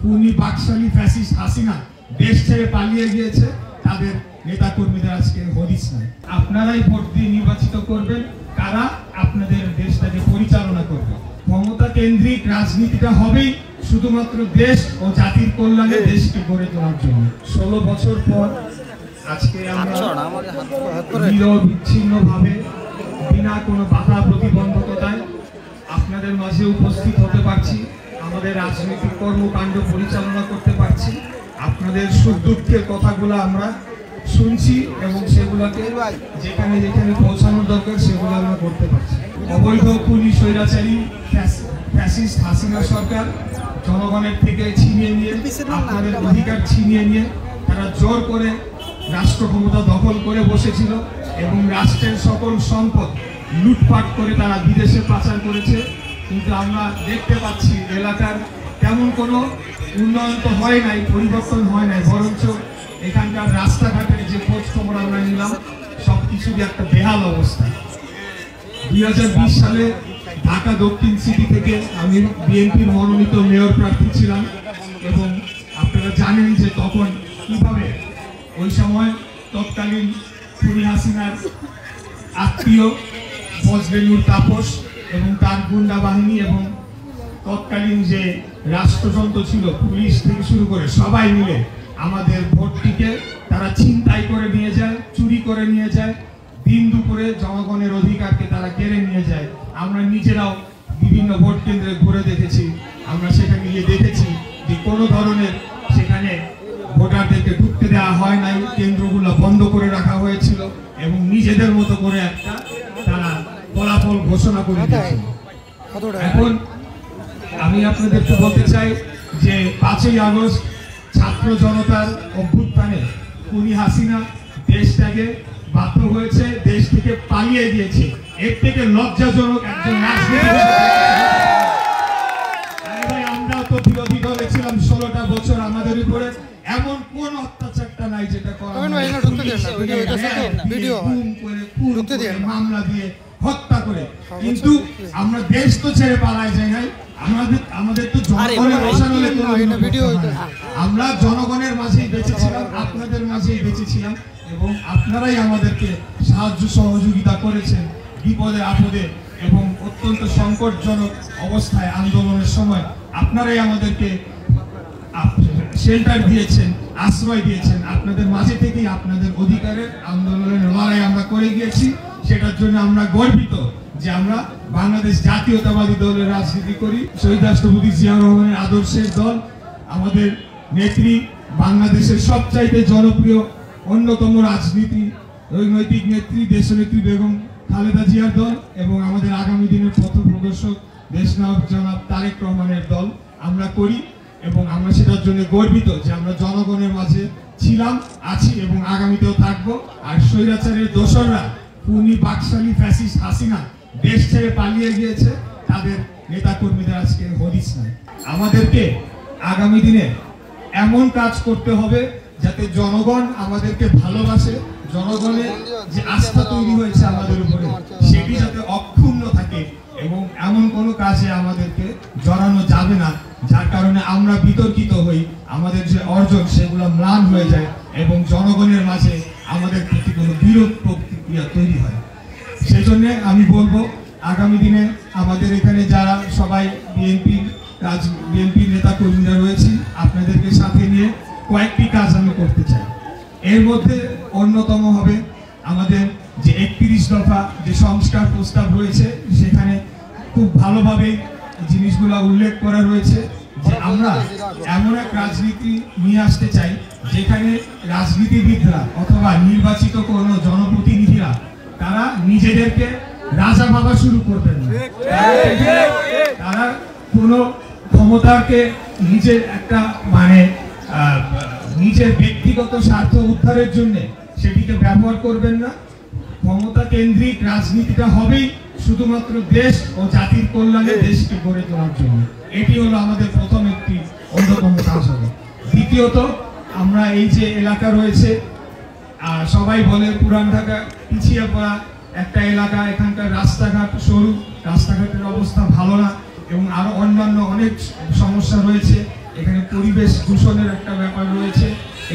খুনি বাকশালী ফ্যাসিস্ট হাসিনা দেশ ছেড়ে পালিয়ে গিয়েছে, তাদের নেতা কর্মীদের আজকে হদিস নাই। আপনারাই ভোট দিয়ে নির্বাচিত করবেন কারা আপনাদের দেশটাকে পরিচালনা করবে। ক্ষমতা কেন্দ্রিক রাজনীতিটা হবেই শুধুমাত্র দেশ ও জাতির কল্যাণে দেশকে গড়ে তোলার জন্য। 16 বছর পর আজকে আমরা বিচ্ছিন্নভাবে বিনা কোনো বাধা প্রতিবন্ধকতায় আপনাদের মাঝে উপস্থিত হতে পারছি, আমাদের রাজনৈতিক কর্মকাণ্ড পরিচালনা করতে পারছি। আপনাদের সুখ দুঃখের কথাগুলো আমরা শুনছি এবং সেগুলোকে যেখানে যেখানে পৌঁছানোর দরকার সেগুলো আমরা করতে পারছি। অবৈধ খুনি স্বৈরাচারী ফ্যাসিস্ট হাসিনা সরকার জনগণের থেকে ছিনিয়ে নিয়ে, আপনাদের অধিকার ছিনিয়ে নিয়ে তারা জোর করে রাষ্ট্র ক্ষমতা দখল করে বসেছিল এবং রাষ্ট্রের সকল সম্পদ লুটপাট করে তারা বিদেশে পাচার করেছে। কিন্তু আমরা দেখতে পাচ্ছি এলাকার তেমন কোনো উন্নয়ন তো হয় নাই, পরিবর্তন হয় নাই, বরঞ্চ এখানকার রাস্তাঘাটের যে খোঁজ খবর আমরা নিলাম সবকিছুরই একটা বেহাল অবস্থা। 2020 সালে ঢাকা দক্ষিণ সিটি থেকে আমি বিএনপির মনোনীত মেয়র প্রার্থী ছিলাম এবং আপনারা জানেন যে তখন কিভাবে ওই সময় তৎকালীন খুনি হাসিনার আত্মীয় ফজলেনুর তাপস এবং তার গুন্ডা বাহিনী এবং তৎকালীন যে রাষ্ট্রযন্ত্র ছিল পুলিশ থেকে শুরু করে সবাই মিলে আমাদের ভোটটিকে তারা ছিনতাই করে নিয়ে যায়, চুরি করে নিয়ে যায়, দিন দুপুরে জনগণের অধিকারকে তারা কেড়ে নিয়ে যায়। আমরা নিজেরাও বিভিন্ন ভোট কেন্দ্রে ঘুরে দেখেছি, আমরা সেখানে গিয়ে দেখেছি যে কোনো ধরনের সেখানে ভোটারদেরকে ঢুকতে দেওয়া হয় নাই, কেন্দ্রগুলো বন্ধ করে রাখা হয়েছিল এবং নিজেদের মতো করে একটা তারা ফলাফল ঘোষণা করে দিয়েছিল। এখন আমি আপনাদেরকে বলতে চাই যে 5ই আগস্ট ছাত্র জনতার অভ্যুত্থানে খুনি হাসিনা দেশটাকে বাধ্য হয়েছে, দেশ থেকে পালিয়ে গিয়েছে। এর থেকে লজ্জাজনক একজন রাজনীতিবিদ। আমরা তো বিরোধী দলে ছিলাম 16টা বছর, আমাদের উপরে এমন কোন অত্যাচারটা নাই যেটা মামলা দিয়ে হত্যা করে, কিন্তু আমরা দেশ তো ছেড়ে পালাই যাই নাই। আমাদের তো আমরা জনগণের মাঝেই বেঁচেছিলাম, আপনাদের মাঝেই বেঁচেছিলাম এবং আপনারাই আমাদেরকে সাহায্য সহযোগিতা করেছেন বিপদে আপদে এবং অত্যন্ত সংকটজনক অবস্থায় আন্দোলনের সময় আপনারাই আমাদেরকে শেল্টার দিয়েছেন, আশ্রয় দিয়েছেন। আপনাদের মাঝে থেকেই আপনাদের অধিকারের আন্দোলনের লড়াই আমরা করে গিয়েছি। সেটার জন্য আমরা গর্বিত যে আমরা বাংলাদেশ জাতীয়তাবাদী দলের রাজনীতি করি। শহীদ রাষ্ট্রপতি জিয়া রহমানের আদর্শের দল, আমাদের নেত্রী, বাংলাদেশের সবচাইতে জনপ্রিয় অন্যতম রাজনৈতিক নেত্রী দেশনেত্রী বেগম খালেদা জিয়ার দল এবং আমাদের আগামী দিনের পথ প্রদর্শক দেশনায়ক জনাব তারেক রহমানের দল আমরা করি এবং আমরা সেটার জন্য গর্বিত যে আমরা জনগণের মাঝে ছিলাম, আছি এবং আগামীতেও থাকবো। আর স্বৈরাচারের দোসররা খুনি বাকশালী ফ্যাসিস্ট হাসিনা দেশ ছেড়ে পালিয়ে গিয়েছে, তাদের নেতা কর্মীদের আজকে হদিস নাই। আমাদেরকে আগামী দিনে এমন কাজ করতে হবে যাতে জনগণ আমাদেরকে ভালোবাসে, জনগণের যে আস্থা তৈরি হয়েছে আমাদের উপরে সেটি যাতে অক্ষুণ্ণ থাকে এবং এমন কোনো কাজে আমাদেরকে জড়ানো যাবে না যার কারণে আমরা বিতর্কিত হই, আমাদের যে অর্জন সেগুলো ম্লান হয়ে যায় এবং জনগণের মাঝে আমাদের প্রতি কোনো বিরোধ প্রতিক্রিয়া তৈরি হয়। সেজন্য আমি বলবো আগামী দিনে আমাদের এখানে যারা সবাই বিএনপির নেতা কর্মীরা রয়েছে আপনাদেরকে সাথে নিয়ে কয়েকটি কাজ আমি করতে চাই। এর মধ্যে অন্যতম হবে আমাদের যে 31 দফা যে সংস্কার প্রস্তাব রয়েছে সেখানে খুব ভালোভাবে জিনিসগুলো উল্লেখ করা রয়েছে যে আমরা এমন এক রাজনীতি নিয়ে আসতে চাই যেখানে রাজনীতিবিদরা অথবা নির্বাচিত কোনো জনপ্রতিনিধিরা তারা নিজেদেরকে রাজা ভাবা শুরু করবেন না। তারা কোনো ক্ষমতাকে নিজের একটা নিজের ব্যক্তিগত স্বার্থ উদ্ধারের জন্য সেটিকে ব্যবহার করবেন না। ক্ষমতা কেন্দ্রিক রাজনীতিটা হবেই শুধুমাত্র দেশ ও জাতির কল্যাণে দেশকে গড়ে তোলার জন্য। এটি হলো আমাদের প্রথম একটি অন্যতম কাজ হবে। দ্বিতীয়ত, আমরা এই যে এলাকা রয়েছে সবাই বলে পুরান ঢাকা পিছিয়ে পড়া একটা এলাকা, এখানকার রাস্তাঘাট সরু, রাস্তাঘাটের অবস্থা ভালো না এবং আরো অন্যান্য অনেক সমস্যা রয়েছে। এখানে পরিবেশ দূষণের একটা ব্যাপার রয়েছে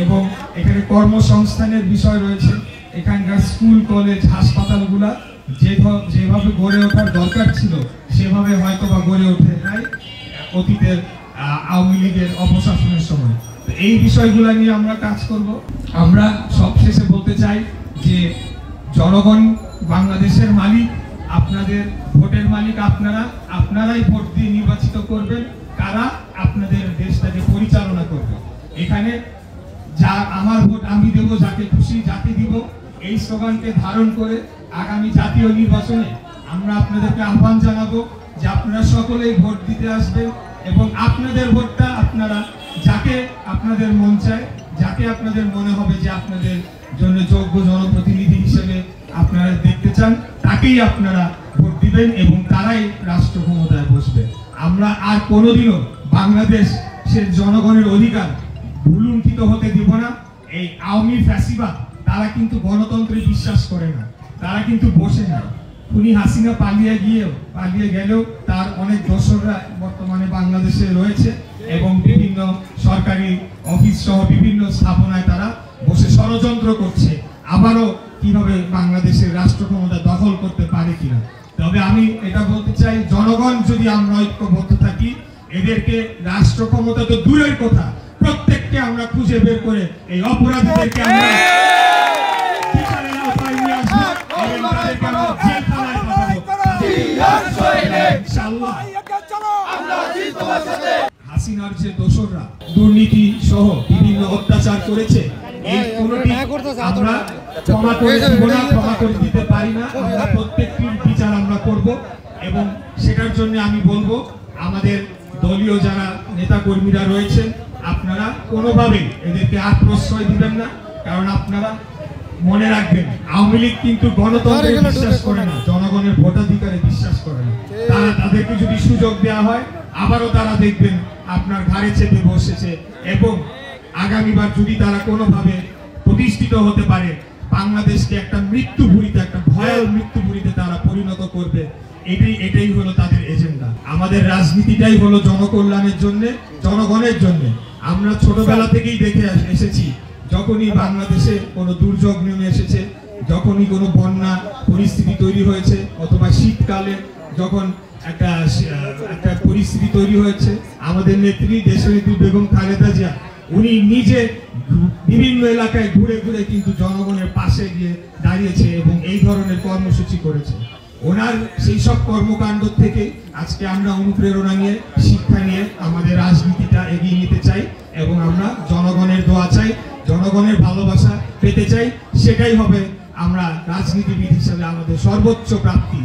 এবং এখানে কর্মসংস্থানের বিষয় রয়েছে। এখানকার স্কুল কলেজ হাসপাতালগুলা যেভাবে গড়ে ওঠার দরকার ছিল সেভাবে হয়তো বা গড়ে ওঠে নাই অতীতের আওয়ামী লীগের অপশাসনের সময়। তো এই বিষয়গুলো নিয়ে আমরা কাজ করব। আমরা সবশেষে বলতে চাই যে জনগণ বাংলাদেশের মালিক, আপনাদের ভোটের মালিক আপনারাই ভোট দিয়ে নির্বাচিত করবেন কারা আপনাদের দেশটাকে পরিচালনা করবে। এখানে যা আমার ভোট আমি দেব, যাকে খুশি যাকে দিব, এই স্লোগানকে ধারণ করে আগামী জাতীয় নির্বাচনে আমরা আপনাদেরকে আহ্বান জানাবো যে আপনারা সকলেই ভোট দিতে আসবেন এবং আপনাদের ভোটটা আপনারা যাকে আপনাদের মন চায়, যাকে আপনাদের মনে হবে যে আপনাদের জন্য যোগ্য জনপ্রতিনিধি হিসেবে আপনারা দেখতে চান, তাকেই আপনারা ভোট দিবেন এবং তারাই রাষ্ট্র ক্ষমতায় বসবে। আমরা আর কোনোদিনও বাংলাদেশের জনগণের অধিকার ভুলুণ্ঠিত হতে দিব না। এই আওয়ামী ফ্যাসিবাদ তারা কিন্তু গণতন্ত্রে বিশ্বাস করে না, তারা কিন্তু বসে না। খুনি হাসিনা পালিয়ে গেলেও তার অনেক দোসররা বর্তমানে বাংলাদেশে রয়েছে এবং বিভিন্ন সরকারি অফিস সহ বিভিন্ন স্থাপনায় তারা বসে ষড়যন্ত্র করছে আবারও কিভাবে বাংলাদেশের রাষ্ট্র ক্ষমতা দখল করতে পারে কিনা। তবে আমি এটা বলতে চাই, জনগণ যদি আমরা ঐক্যবদ্ধ থাকি, এদেরকে রাষ্ট্র ক্ষমতা তো দূরের কথা, প্রত্যেককে আমরা খুঁজে বের করে এই অপরাধীদেরকে আমরা বিচারের আওতায় নিয়ে আসবো এবং তাদেরকে আমরা জেলখানায় পাঠাবো ইনশাআল্লাহ। হাসিনার যে দোসররা দুর্নীতি সহ বিভিন্ন অত্যাচার করেছে, এই কোনটি আমরা ক্ষমা করে দিব না, ক্ষমা করে দিতে পারি না। আমরা প্রত্যেকটির বিচার আমরা করব এবং সেটার জন্য আমি বলবো আমাদের দলীয় যারা নেতা কর্মীরা রয়েছেন, আপনারা কোনোভাবেই এদেরকে আর প্রশ্রয় দিবেন না। কারণ আপনারা মনে রাখবেন, আওয়ামী লীগ কিন্তু গণতন্ত্রে বিশ্বাস করে না, জনগণের ভোটাধিকারে বিশ্বাস করে না। তাদেরকে যদি সুযোগ দেওয়া হয়, আবারও তারা দেখবেন আপনার ঘাড়ে চেপে বসেছে এবং আগামীবার যদি তারা কোনোভাবে প্রতিষ্ঠিত হতে পারে, বাংলাদেশকে একটা মৃত্যুভূমিতে, একটা ভয়াল মৃত্যুভূমিতে তারা পরিণত করবে। এটাই হলো তাদের এজেন্ডা। আমাদের রাজনীতিটাই হলো জনকল্যাণের জন্য, জনগণের জন্য। আমরা ছোটবেলা থেকেই দেখে এসেছি, যখনই বাংলাদেশে কোনো দুর্যোগ নেমে এসেছে, যখনই কোনো বন্যা পরিস্থিতি তৈরি হয়েছে অথবা শীতকালে যখন একটা পরিস্থিতি তৈরি হয়েছে, আমাদের নেত্রী দেশনেত্রী বেগম খালেদা জিয়া উনি নিজে বিভিন্ন এলাকায় ঘুরে ঘুরে কিন্তু জনগণের পাশে গিয়ে দাঁড়িয়েছে এবং এই ধরনের কর্মসূচি করেছে। ওনার সেই সব কর্মকাণ্ড থেকে আজকে আমরা অনুপ্রেরণা নিয়ে, শিক্ষা নিয়ে আমাদের রাজনীতিটা এগিয়ে নিতে চাই এবং আমরা জনগণের দোয়া চাই, জনগণের ভালোবাসা পেতে চাই। সেটাই হবে আমরা রাজনীতিবিদ হিসেবে আমাদের সর্বোচ্চ প্রাপ্তি।